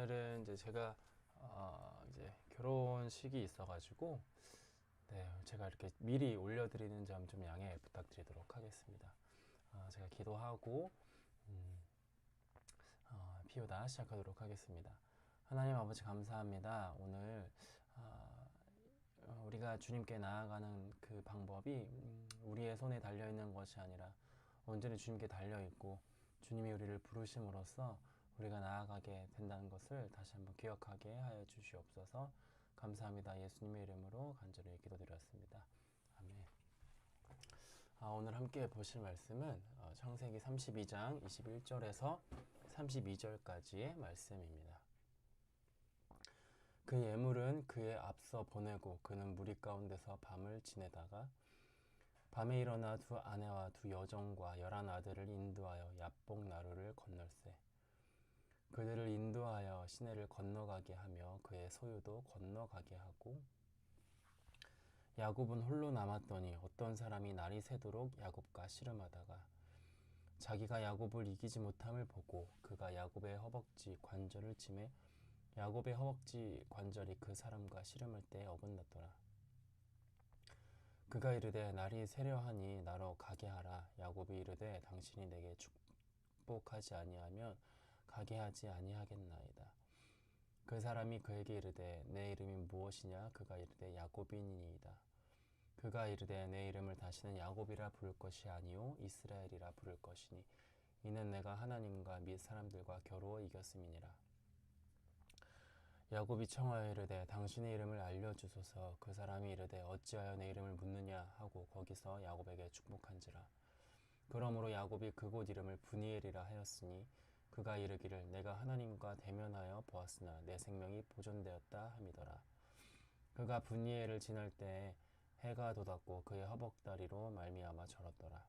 오늘은 이제 제가 이제 결혼식이 있어가지고 제가 이렇게 미리 올려드리는 점 좀 양해 부탁드리도록 하겠습니다. 제가 기도하고 피우다 시작하도록 하겠습니다. 하나님 아버지 감사합니다. 오늘 우리가 주님께 나아가는 그 방법이 우리의 손에 달려있는 것이 아니라 온전히 주님께 달려있고 주님이 우리를 부르심으로써 우리가 나아가게 된다는 것을 다시 한번 기억하게 하여 주시옵소서. 감사합니다. 예수님의 이름으로 간절히 기도드렸습니다. 아멘. 오늘 함께 보실 말씀은 창세기 32장 21절에서 32절까지의 말씀입니다. 그 예물은 그의 앞서 보내고 그는 무리 가운데서 밤을 지내다가 밤에 일어나 두 아내와 두 여종과 11 아들을 인도하여 야복 나루를 건널세. 그들을 인도하여 시내를 건너가게 하며 그의 소유도 건너가게 하고 야곱은 홀로 남았더니 어떤 사람이 날이 새도록 야곱과 씨름하다가 자기가 야곱을 이기지 못함을 보고 그가 야곱의 허벅지 관절을 치매 야곱의 허벅지 관절이 그 사람과 씨름할 때 어긋났더라. 그가 이르되 날이 새려하니 나로 가게 하라. 야곱이 이르되 당신이 내게 축복하지 아니하면 가게 하지 아니하겠나이다. 그 사람이 그에게 이르되 내 이름이 무엇이냐? 그가 이르되 야곱이니이다. 그가 이르되 내 이름을 다시는 야곱이라 부를 것이 아니요 이스라엘이라 부를 것이니 이는 내가 하나님과 및 사람들과 겨루어 이겼음이니라. 야곱이 청하여 이르되 당신의 이름을 알려주소서. 그 사람이 이르되 어찌하여 내 이름을 묻느냐 하고 거기서 야곱에게 축복한지라. 그러므로 야곱이 그곳 이름을 브니엘이라 하였으니 그가 이르기를 내가 하나님과 대면하여 보았으나 내 생명이 보존되었다 함이더라. 그가 브니엘을 지날 때에 해가 돋았고 그의 허벅다리로 말미암아 절었더라.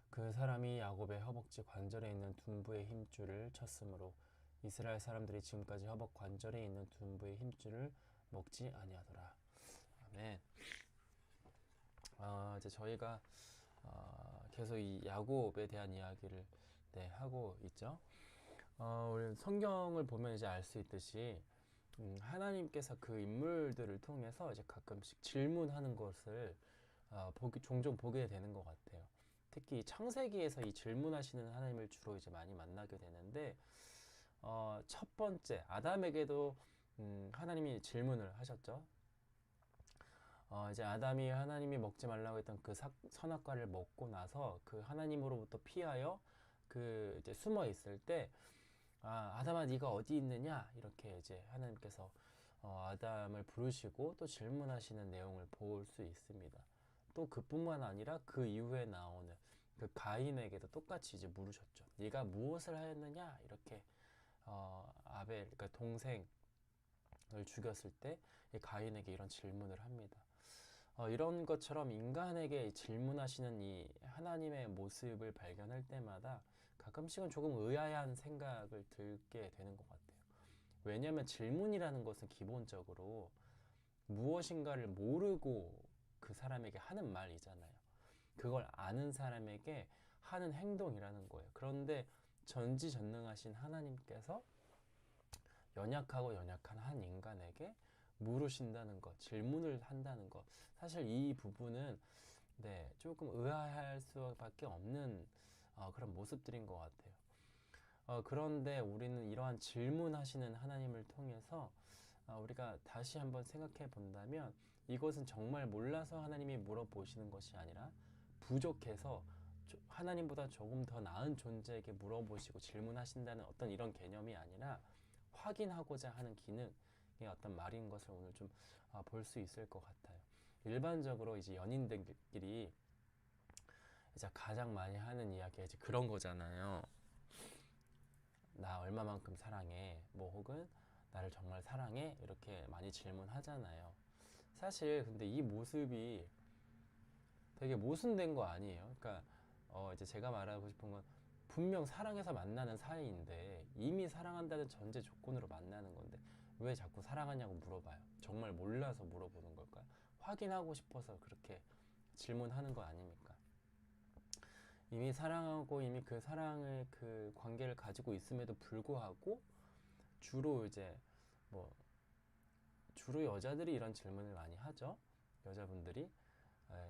그 사람이 야곱의 허벅지 관절에 있는 둔부의 힘줄을 쳤으므로 이스라엘 사람들이 지금까지 허벅 관절에 있는 둔부의 힘줄을 먹지 아니하더라. 아멘. 이제 저희가 계속 이 야곱에 대한 이야기를 하고 있죠. 우리 성경을 보면 이제 알 수 있듯이 하나님께서 그 인물들을 통해서 이제 가끔씩 질문하는 것을 종종 보게 되는 것 같아요. 특히 창세기에서 이 질문하시는 하나님을 주로 이제 많이 만나게 되는데 첫 번째 아담에게도 하나님이 질문을 하셨죠. 이제 아담이 하나님이 먹지 말라고 했던 그 선악과를 먹고 나서 그 하나님으로부터 피하여 그 이제 숨어 있을 때 아담아 네가 어디 있느냐 이렇게 이제 하나님께서 아담을 부르시고 또 질문하시는 내용을 볼 수 있습니다. 또 그뿐만 아니라 그 이후에 나오는 그 가인에게도 똑같이 이제 물으셨죠. 네가 무엇을 하였느냐 이렇게 아벨 그러니까 동생을 죽였을 때 가인에게 이런 질문을 합니다. 이런 것처럼 인간에게 질문하시는 이 하나님의 모습을 발견할 때마다 가끔씩은 조금 의아한 생각을 들게 되는 것 같아요. 왜냐하면 질문이라는 것은 기본적으로 무엇인가를 모르고 그 사람에게 하는 말이잖아요. 그걸 아는 사람에게 하는 행동이라는 거예요. 그런데 전지전능하신 하나님께서 연약하고 연약한 한 인간에게 물으신다는 것, 질문을 한다는 것, 사실 이 부분은 조금 의아할 수밖에 없는 그런 모습들인 것 같아요. 그런데 우리는 이러한 질문하시는 하나님을 통해서 우리가 다시 한번 생각해 본다면 이것은 정말 몰라서 하나님이 물어보시는 것이 아니라 부족해서 하나님보다 조금 더 나은 존재에게 물어보시고 질문하신다는 어떤 이런 개념이 아니라 확인하고자 하는 기능의 어떤 말인 것을 오늘 좀 볼 수 있을 것 같아요. 일반적으로 이제 연인들끼리 이제 가장 많이 하는 이야기가 이제 그런 거잖아요. 나 얼마만큼 사랑해? 뭐 혹은 나를 정말 사랑해? 이렇게 많이 질문하잖아요. 사실 근데 이 모습이 되게 모순된 거 아니에요? 그러니까 이제 제가 말하고 싶은 건 분명 사랑해서 만나는 사이인데 이미 사랑한다는 전제 조건으로 만나는 건데 왜 자꾸 사랑하냐고 물어봐요? 정말 몰라서 물어보는 걸까요? 확인하고 싶어서 그렇게 질문하는 거 아닙니까? 이미 사랑하고 이미 그 사랑의 그 관계를 가지고 있음에도 불구하고 주로 이제 뭐 주로 여자들이 이런 질문을 많이 하죠. 여자분들이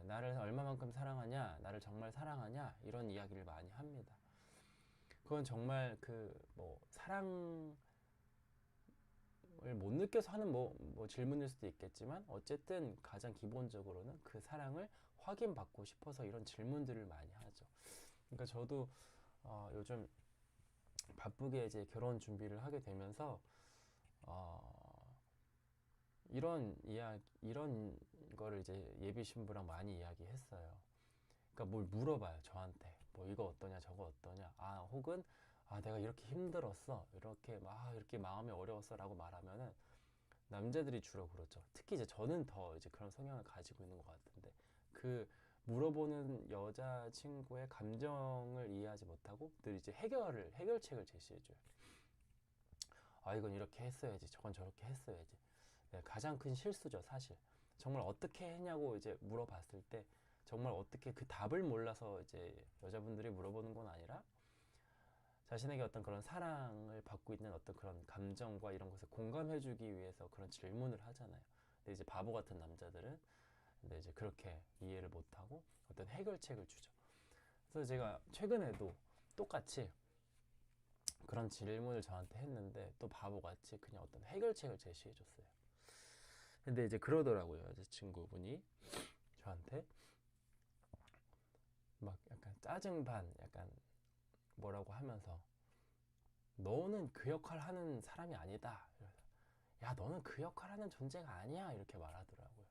나를 얼마만큼 사랑하냐, 나를 정말 사랑하냐 이런 이야기를 많이 합니다. 그건 정말 그 뭐 사랑을 못 느껴서 하는 뭐 질문일 수도 있겠지만 어쨌든 가장 기본적으로는 그 사랑을 확인받고 싶어서 이런 질문들을 많이 하죠. 그러니까 저도 요즘 바쁘게 이제 결혼 준비를 하게 되면서 이런 거를 이제 예비 신부랑 많이 이야기했어요. 그러니까 뭘 물어봐요, 저한테. 뭐 이거 어떠냐, 저거 어떠냐. 혹은 내가 이렇게 힘들었어. 이렇게 마음이 어려웠어라고 말하면은 남자들이 주로 그렇죠. 특히 이제 저는 더 이제 그런 성향을 가지고 있는 것 같은데 그 물어보는 여자친구의 감정을 이해하지 못하고 늘 이제 해결책을 제시해줘요. 이건 이렇게 했어야지, 저건 저렇게 했어야지. 네, 가장 큰 실수죠, 사실. 정말 어떻게 했냐고 이제 물어봤을 때 정말 어떻게 그 답을 몰라서 이제 여자분들이 물어보는 건 아니라 자신에게 어떤 그런 사랑을 받고 있는 어떤 그런 감정과 이런 것을 공감해주기 위해서 그런 질문을 하잖아요. 근데 이제 바보 같은 남자들은 근데 이제 그렇게 이해를 못하고 어떤 해결책을 주죠. 그래서 제가 최근에도 똑같이 그런 질문을 저한테 했는데 또 바보같이 그냥 어떤 해결책을 제시해줬어요. 근데 이제 그러더라고요, 여자친구분이 저한테 막 약간 짜증 반 약간 뭐라고 하면서 너는 그 역할 하는 사람이 아니다. 야, 너는 그 역할 하는 존재가 아니야. 이렇게 말하더라고요.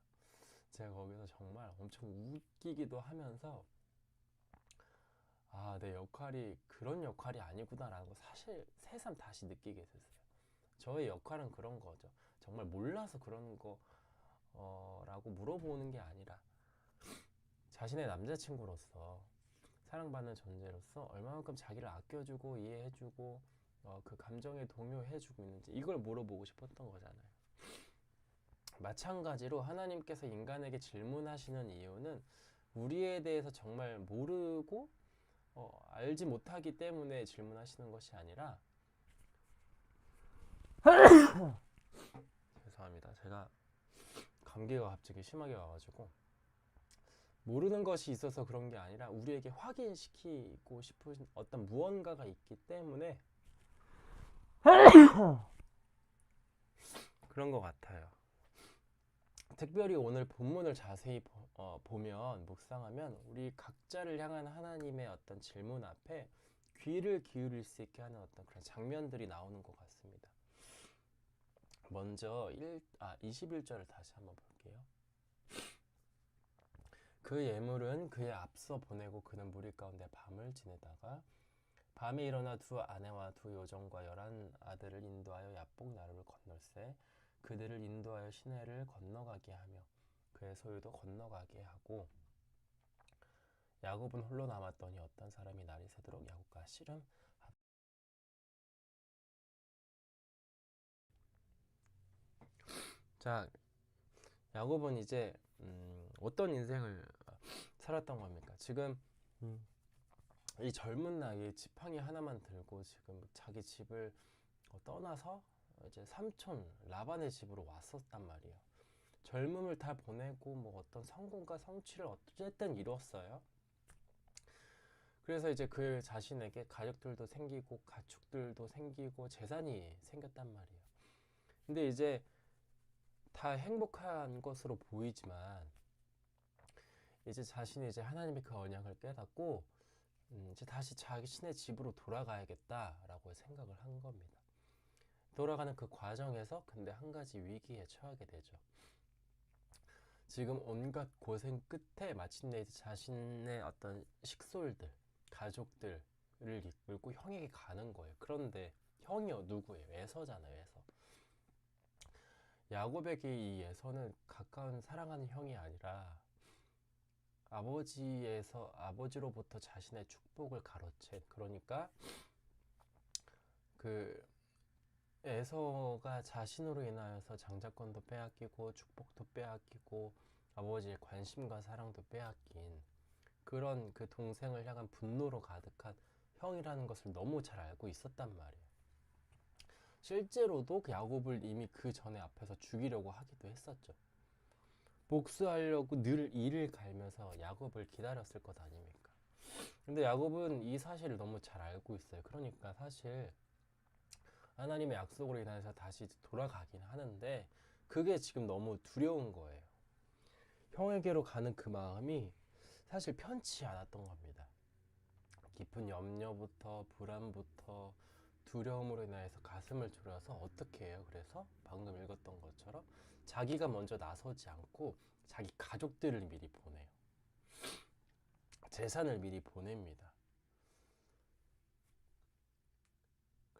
제가 거기서 정말 엄청 웃기기도 하면서 내 역할이 그런 역할이 아니구나라는 거 사실 새삼 다시 느끼게 됐어요. 저의 역할은 그런 거죠. 정말 몰라서 그런 거라고 물어보는 게 아니라 자신의 남자친구로서 사랑받는 존재로서 얼마만큼 자기를 아껴주고 이해해주고 그 감정에 동요해주고 있는지 이걸 물어보고 싶었던 거잖아요. 마찬가지로 하나님께서 인간에게 질문하시는 이유는 우리에 대해서 정말 모르고 알지 못하기 때문에 질문하시는 것이 아니라 죄송합니다. 제가 감기가 갑자기 심하게 와가지고 모르는 것이 있어서 그런 게 아니라 우리에게 확인시키고 싶은 어떤 무언가가 있기 때문에 그런 것 같아요. 특별히 오늘 본문을 자세히 보면 묵상하면 우리 각자를 향한 하나님의 어떤 질문 앞에 귀를 기울일 수 있게 하는 어떤 그런 장면들이 나오는 것 같습니다. 먼저 21절을 다시 한번 볼게요. 그 예물은 그의 앞서 보내고 그는 무리 가운데 밤을 지내다가 밤에 일어나 두 아내와 두 요정과 11 아들을 인도하여 야복 나루를 건널세 그들을 인도하여 시내를 건너가게 하며 그의 소유도 건너가게 하고 야곱은 홀로 남았더니 어떤 사람이 날이 새도록 야곱과 씨름하더라. 자, 야곱은 이제 어떤 인생을 살았던 겁니까? 지금 이 젊은 나이에 지팡이 하나만 들고 지금 자기 집을 떠나서 이제 삼촌 라반의 집으로 왔었단 말이에요. 젊음을 다 보내고 뭐 어떤 성공과 성취를 어쨌든 이뤘어요. 그래서 이제 그 자신에게 가족들도 생기고 가축들도 생기고 재산이 생겼단 말이에요. 근데 이제 다 행복한 것으로 보이지만 이제 자신이 이제 하나님의 그 언약을 깨닫고 이제 다시 자신의 집으로 돌아가야겠다라고 생각을 한 겁니다. 돌아가는 그 과정에서 근데 한 가지 위기에 처하게 되죠. 지금 온갖 고생 끝에 마침내 이제 자신의 어떤 식솔들, 가족들을 이끌고 형에게 가는 거예요. 그런데 형이요, 누구예요? 에서잖아요, 에서. 야곱에게 이 에서는 가까운 사랑하는 형이 아니라 아버지로부터 자신의 축복을 가로챈, 그러니까 그 에서가 자신으로 인하여서 장자권도 빼앗기고 축복도 빼앗기고 아버지의 관심과 사랑도 빼앗긴 그런 그 동생을 향한 분노로 가득한 형이라는 것을 너무 잘 알고 있었단 말이에요. 실제로도 그 야곱을 이미 그 전에 앞에서 죽이려고 하기도 했었죠. 복수하려고 늘 이를 갈면서 야곱을 기다렸을 것 아닙니까? 근데 야곱은 이 사실을 너무 잘 알고 있어요. 그러니까 사실 하나님의 약속으로 인해서 다시 돌아가긴 하는데 그게 지금 너무 두려운 거예요. 형에게로 가는 그 마음이 사실 편치 않았던 겁니다. 깊은 염려부터 불안부터 두려움으로 인해서 가슴을 졸여서 어떻게 해요? 그래서 방금 읽었던 것처럼 자기가 먼저 나서지 않고 자기 가족들을 미리 보내요. 재산을 미리 보냅니다.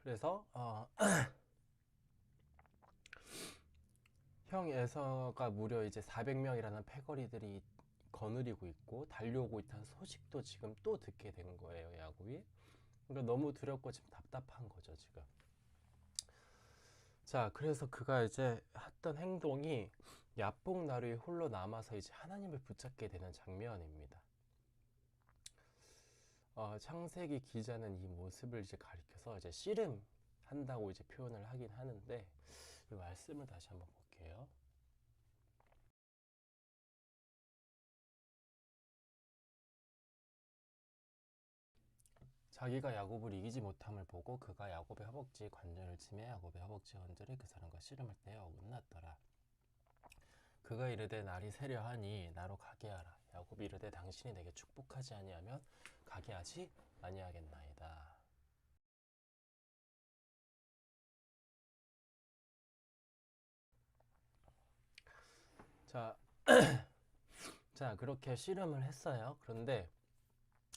그래서 형 에서가 무려 이제 400명이라는 패거리들이 거느리고 있고 달려오고 있다는 소식도 지금 또 듣게 된 거예요, 야곱이. 그러니까 너무 두렵고 지금 답답한 거죠, 지금. 자, 그래서 그가 이제 했던 행동이 야복 나루에 홀로 남아서 이제 하나님을 붙잡게 되는 장면입니다. 창세기 기자는 이 모습을 이제 가리켜서 이제 씨름한다고 이제 표현을 하긴 하는데 이 말씀을 다시 한번 볼게요. 자기가 야곱을 이기지 못함을 보고 그가 야곱의 허벅지에 관절을 치매 야곱의 허벅지 관절이 그 사람과 씨름할 때에 어긋났더라. 그가 이르되 날이 새려 하니 나로 가게 하라. 야곱이 이르되 당신이 내게 축복하지 아니하면 가게 하지 아니하겠나이다. 자, 자 그렇게 씨름을 했어요. 그런데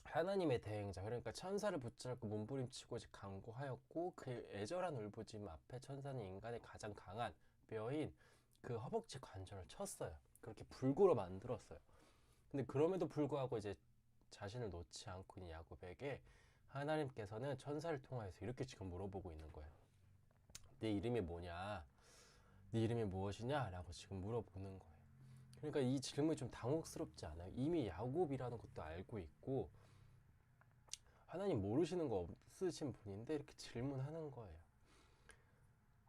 하나님의 대행자 그러니까 천사를 붙잡고 몸부림치고 강구하였고 그 애절한 울부짖음 앞에 천사는 인간의 가장 강한 뼈인 그 허벅지 관절을 쳤어요. 그렇게 불구로 만들었어요. 근데 그럼에도 불구하고 이제 자신을 놓지 않고 있는 야곱에게 하나님께서는 천사를 통해서 이렇게 지금 물어보고 있는 거예요. 네 이름이 뭐냐? 네 이름이 무엇이냐? 라고 지금 물어보는 거예요. 그러니까 이 질문이 좀 당혹스럽지 않아요? 이미 야곱이라는 것도 알고 있고 하나님 모르시는 거 없으신 분인데 이렇게 질문하는 거예요.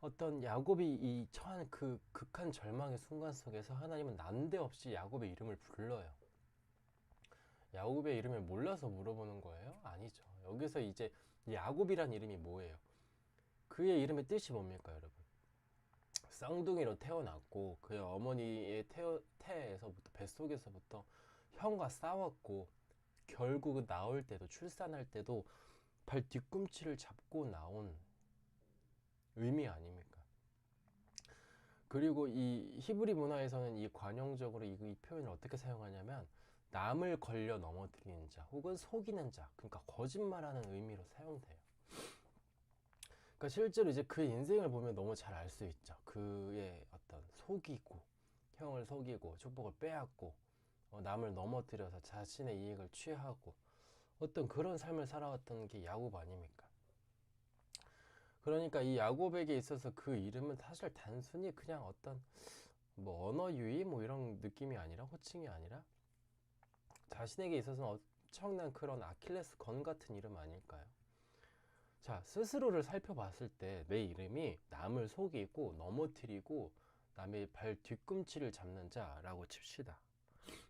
어떤 야곱이 이 처한 그 극한 절망의 순간 속에서 하나님은 난데없이 야곱의 이름을 불러요. 야곱의 이름을 몰라서 물어보는 거예요? 아니죠. 여기서 이제 야곱이란 이름이 뭐예요? 그의 이름의 뜻이 뭡니까, 여러분? 쌍둥이로 태어났고 그의 어머니의 태에서부터 뱃속에서부터 형과 싸웠고 결국은 나올 때도 출산할 때도 발 뒤꿈치를 잡고 나온 의미 아닙니까? 그리고 이 히브리 문화에서는 이 관용적으로 이 표현을 어떻게 사용하냐면 남을 걸려 넘어뜨리는 자 혹은 속이는 자 그러니까 거짓말하는 의미로 사용돼요. 그러니까 실제로 이제 그 인생을 보면 너무 잘 알 수 있죠. 그의 어떤 속이고 형을 속이고 축복을 빼앗고 남을 넘어뜨려서 자신의 이익을 취하고 어떤 그런 삶을 살아왔던 게 야곱 아닙니까? 그러니까 이 야곱에게 있어서 그 이름은 사실 단순히 그냥 어떤 뭐 언어 유희 뭐 이런 느낌이 아니라 호칭이 아니라 자신에게 있어서는 엄청난 그런 아킬레스 건 같은 이름 아닐까요? 자, 스스로를 살펴봤을 때 내 이름이 남을 속이고 넘어뜨리고 남의 발 뒤꿈치를 잡는 자라고 칩시다.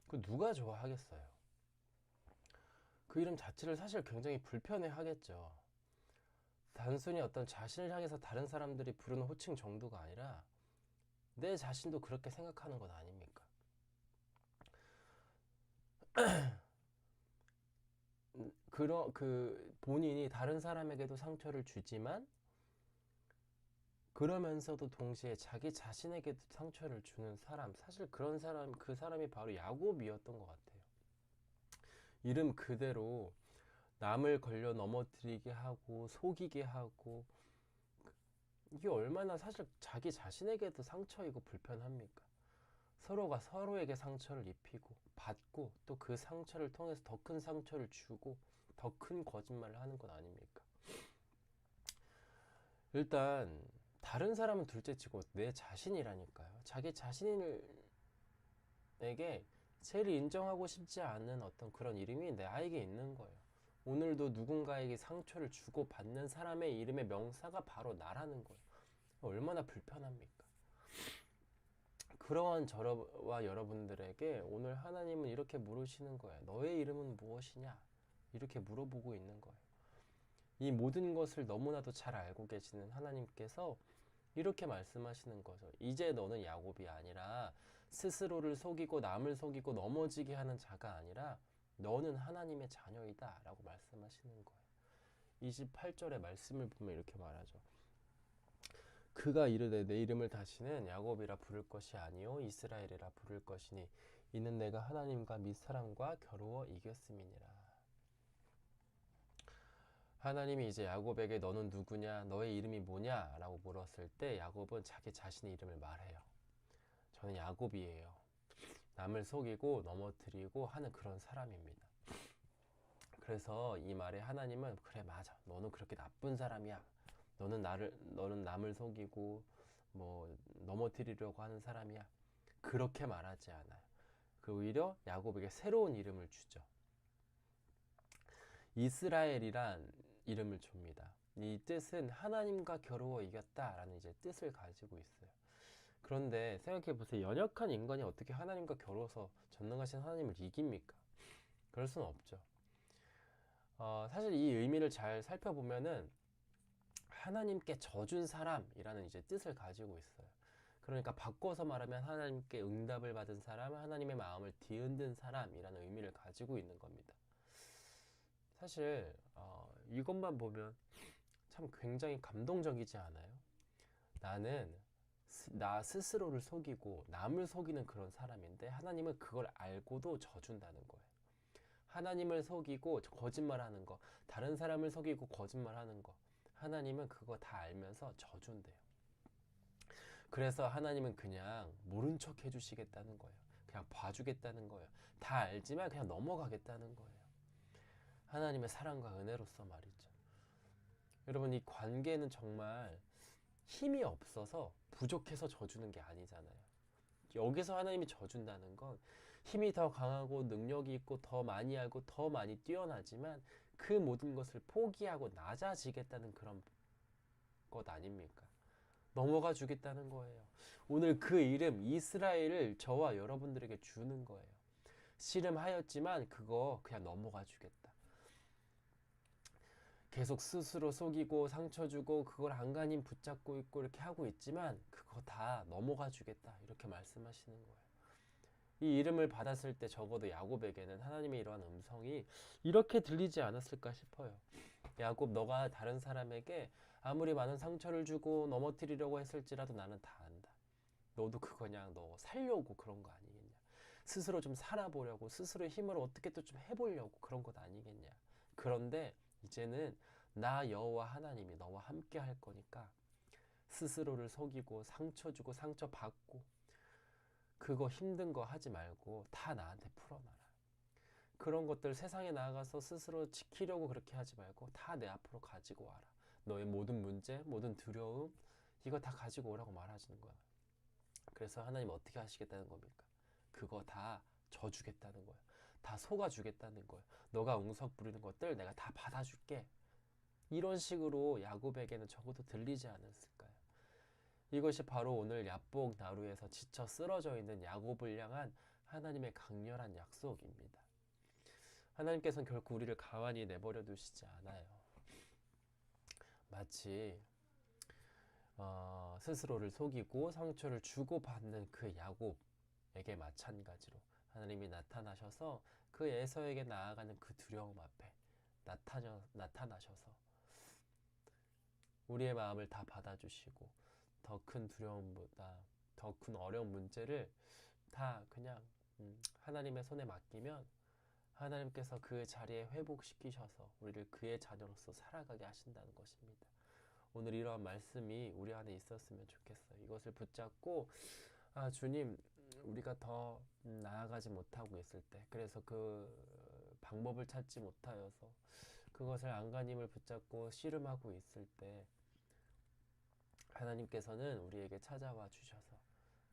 그 누가 좋아하겠어요? 그 이름 자체를 사실 굉장히 불편해 하겠죠. 단순히 어떤 자신을 향해서 다른 사람들이 부르는 호칭 정도가 아니라 내 자신도 그렇게 생각하는 것 아닙니까? 그 본인이 다른 사람에게도 상처를 주지만 그러면서도 동시에 자기 자신에게도 상처를 주는 사람 사실 그런 사람 그 사람이 바로 야곱이었던 것 같아요. 이름 그대로 남을 걸려 넘어뜨리게 하고 속이게 하고 이게 얼마나 사실 자기 자신에게도 상처이고 불편합니까? 서로가 서로에게 상처를 입히고 받고 또 그 상처를 통해서 더 큰 상처를 주고 더 큰 거짓말을 하는 것 아닙니까? 일단 다른 사람은 둘째치고 내 자신이라니까요. 자기 자신에게 제일 인정하고 싶지 않은 어떤 그런 이름이 나에게 있는 거예요. 오늘도 누군가에게 상처를 주고 받는 사람의 이름의 명사가 바로 나라는 거예요. 얼마나 불편합니까? 그러한 저와 여러분들에게 오늘 하나님은 이렇게 물으시는 거예요. 너의 이름은 무엇이냐? 이렇게 물어보고 있는 거예요. 이 모든 것을 너무나도 잘 알고 계시는 하나님께서 이렇게 말씀하시는 거죠. 이제 너는 야곱이 아니라 스스로를 속이고 남을 속이고 넘어지게 하는 자가 아니라 너는 하나님의 자녀이다 라고 말씀하시는 거예요. 28절의 말씀을 보면 이렇게 말하죠. 그가 이르되 내 이름을 다시는 야곱이라 부를 것이 아니요 이스라엘이라 부를 것이니 이는 내가 하나님과 및 사람과 겨루어 이겼음이니라. 하나님이 이제 야곱에게 너는 누구냐, 너의 이름이 뭐냐 라고 물었을 때 야곱은 자기 자신의 이름을 말해요. 저는 야곱이에요. 남을 속이고 넘어뜨리고 하는 그런 사람입니다. 그래서 이 말에 하나님은 그래 맞아, 너는 그렇게 나쁜 사람이야. 너는 남을 속이고 뭐 넘어뜨리려고 하는 사람이야. 그렇게 말하지 않아요. 그 오히려 야곱에게 새로운 이름을 주죠. 이스라엘이란 이름을 줍니다. 이 뜻은 하나님과 겨루어 이겼다라는 이제 뜻을 가지고 있어요. 그런데 생각해 보세요. 연약한 인간이 어떻게 하나님과 겨루어서 전능하신 하나님을 이깁니까? 그럴 수는 없죠. 사실 이 의미를 잘 살펴보면은 하나님께 져준 사람이라는 이제 뜻을 가지고 있어요. 그러니까 바꿔서 말하면 하나님께 응답을 받은 사람, 하나님의 마음을 뒤흔든 사람이라는 의미를 가지고 있는 겁니다. 사실 이것만 보면 참 굉장히 감동적이지 않아요? 나는 나 스스로를 속이고 남을 속이는 그런 사람인데 하나님은 그걸 알고도 져준다는 거예요. 하나님을 속이고 거짓말하는 거, 다른 사람을 속이고 거짓말하는 거, 하나님은 그거 다 알면서 져준대요. 그래서 하나님은 그냥 모른 척 해주시겠다는 거예요. 그냥 봐주겠다는 거예요. 다 알지만 그냥 넘어가겠다는 거예요. 하나님의 사랑과 은혜로서 말이죠. 여러분, 이 관계는 정말 힘이 없어서 부족해서 져주는 게 아니잖아요. 여기서 하나님이 져준다는 건 힘이 더 강하고 능력이 있고 더 많이 알고 더 많이 뛰어나지만 그 모든 것을 포기하고 낮아지겠다는 그런 것 아닙니까? 넘어가 주겠다는 거예요. 오늘 그 이름 이스라엘을 저와 여러분들에게 주는 거예요. 씨름하였지만 그거 그냥 넘어가 주겠다. 계속 스스로 속이고 상처 주고 그걸 안간힘 붙잡고 있고 이렇게 하고 있지만 그거 다 넘어가 주겠다. 이렇게 말씀하시는 거예요. 이 이름을 받았을 때 적어도 야곱에게는 하나님의 이러한 음성이 이렇게 들리지 않았을까 싶어요. 야곱, 너가 다른 사람에게 아무리 많은 상처를 주고 넘어뜨리려고 했을지라도 나는 다 안다. 너도 그거냥 너 살려고 그런 거 아니겠냐. 스스로 좀 살아보려고 스스로의 힘으로 어떻게 또 좀 해보려고 그런 것 아니겠냐. 그런데 이제는 나 여호와 하나님이 너와 함께 할 거니까 스스로를 속이고 상처 주고 상처 받고 그거 힘든 거 하지 말고 다 나한테 풀어놔라. 그런 것들 세상에 나가서 스스로 지키려고 그렇게 하지 말고 다 내 앞으로 가지고 와라. 너의 모든 문제, 모든 두려움 이거 다 가지고 오라고 말하시는 거야. 그래서 하나님 어떻게 하시겠다는 겁니까? 그거 다 져주겠다는 거예요. 다 속아주겠다는 거예요. 너가 웅석 부리는 것들 내가 다 받아줄게. 이런 식으로 야곱에게는 적어도 들리지 않았을까요? 이것이 바로 오늘 야복 나루에서 지쳐 쓰러져 있는 야곱을 향한 하나님의 강렬한 약속입니다. 하나님께서는 결코 우리를 가만히 내버려 두시지 않아요. 마치 스스로를 속이고 상처를 주고받는 그 야곱에게 마찬가지로 하나님이 나타나셔서 그 에서에게 나아가는 그 두려움 앞에 나타나셔서 우리의 마음을 다 받아주시고 더 큰 두려움보다 더 큰 어려운 문제를 다 그냥 하나님의 손에 맡기면 하나님께서 그 자리에 회복시키셔서 우리를 그의 자녀로서 살아가게 하신다는 것입니다. 오늘 이러한 말씀이 우리 안에 있었으면 좋겠어요. 이것을 붙잡고 주님, 우리가 더 나아가지 못하고 있을 때, 그래서 그 방법을 찾지 못하여서 그것을 안간힘을 붙잡고 씨름하고 있을 때 하나님께서는 우리에게 찾아와 주셔서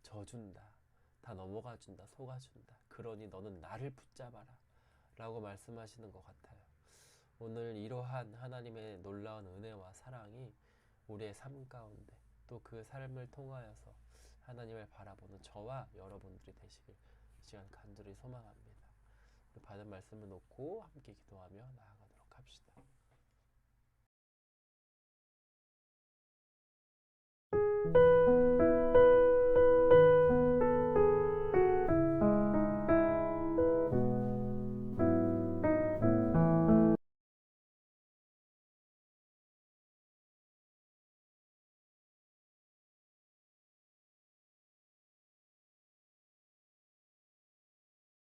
져준다, 다 넘어가 준다, 속아준다. 그러니 너는 나를 붙잡아라 라고 말씀하시는 것 같아요. 오늘 이러한 하나님의 놀라운 은혜와 사랑이 우리의 삶 가운데 또 그 삶을 통하여서 하나님을 바라보는 저와 여러분들이 되시길 이 시간 간절히 소망합니다. 받은 말씀을 놓고 함께 기도하며 나아가도록 합시다.